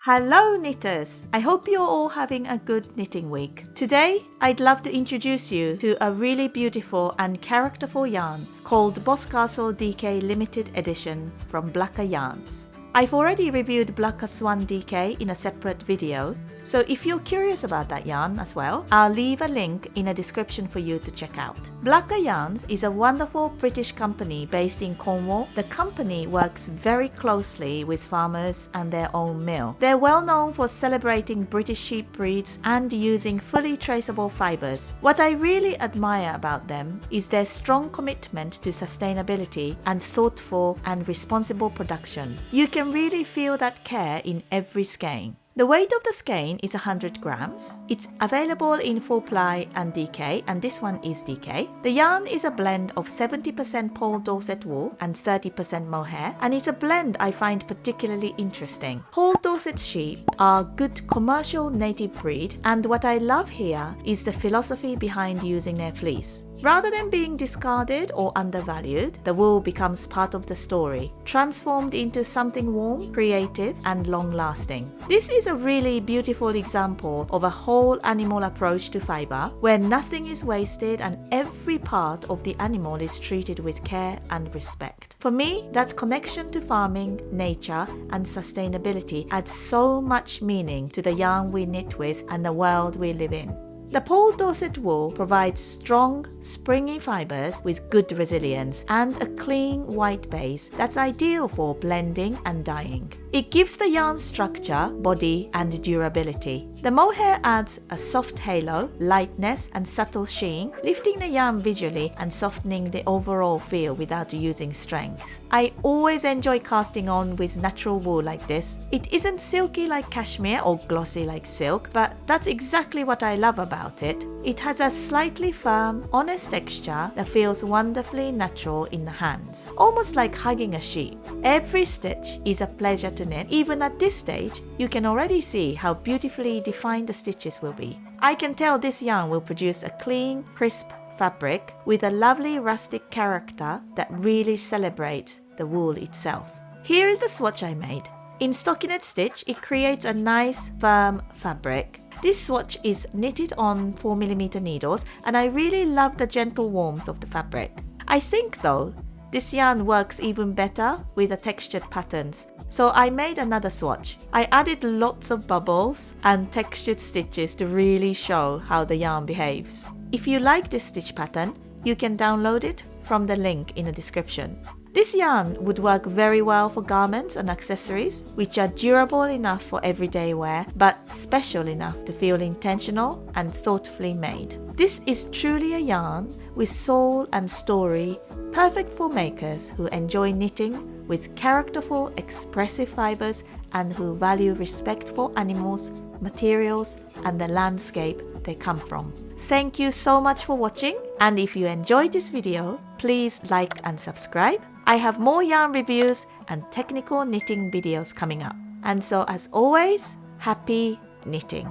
Hello knitters! I hope you're all having a good knitting week. Today, I'd love to introduce you to a really beautiful and characterful yarn called Boscastle DK Limited Edition from Blacker Yarns. I've already reviewed Blacker Swan DK in a separate video, so if you're curious about that yarn as well, I'll leave a link in a description for you to check out. Blacker Yarns is a wonderful British company based in Cornwall. The company works very closely with farmers and their own mill. They're well known for celebrating British sheep breeds and using fully traceable fibres. What I really admire about them is their strong commitment to sustainability and thoughtful and responsible production. You can really feel that care in every skein. The weight of the skein is 100 grams. It's available in 4-ply and DK, and this one is DK. The yarn is a blend of 70% Polled Dorset wool and 30% mohair, and it's a blend I find particularly interesting. Polled Dorset sheep are good commercial native breed, and what I love here is the philosophy behind using their fleece. Rather than being discarded or undervalued, the wool becomes part of the story, transformed into something warm, creative, and long-lasting. This is a really beautiful example of a whole animal approach to fibre, where nothing is wasted and every part of the animal is treated with care and respect. For me, that connection to farming, nature, and sustainability adds so much meaning to the yarn we knit with and the world we live in. The Polled Dorset wool provides strong, springy fibres with good resilience and a clean white base that's ideal for blending and dyeing. It gives the yarn structure, body, and durability. The mohair adds a soft halo, lightness, and subtle sheen, lifting the yarn visually and softening the overall feel without using strength. I always enjoy casting on with natural wool like this. It isn't silky like cashmere or glossy like silk, but that's exactly what I love about it. It has a slightly firm, honest texture that feels wonderfully natural in the hands, almost like hugging a sheep. Every stitch is a pleasure to knit. Even at this stage, you can already see how beautifully defined the stitches will be. I can tell this yarn will produce a clean, crisp fabric with a lovely rustic character that really celebrates the wool itself. Here is the swatch I made. In stockinette stitch, it creates a nice, firm fabric. This swatch is knitted on 4mm needles, and I really love the gentle warmth of the fabric. I think though, this yarn works even better with the textured patterns, so I made another swatch. I added lots of bubbles and textured stitches to really show how the yarn behaves. If you like this stitch pattern, you can download it from the link in the description. This yarn would work very well for garments and accessories, which are durable enough for everyday wear, but special enough to feel intentional and thoughtfully made. This is truly a yarn with soul and story, perfect for makers who enjoy knitting with characterful, expressive fibres and who value respect for animals, materials, and the landscape they come from. Thank you so much for watching, and if you enjoyed this video, please like and subscribe. I have more yarn reviews and technical knitting videos coming up. And so as always, happy knitting!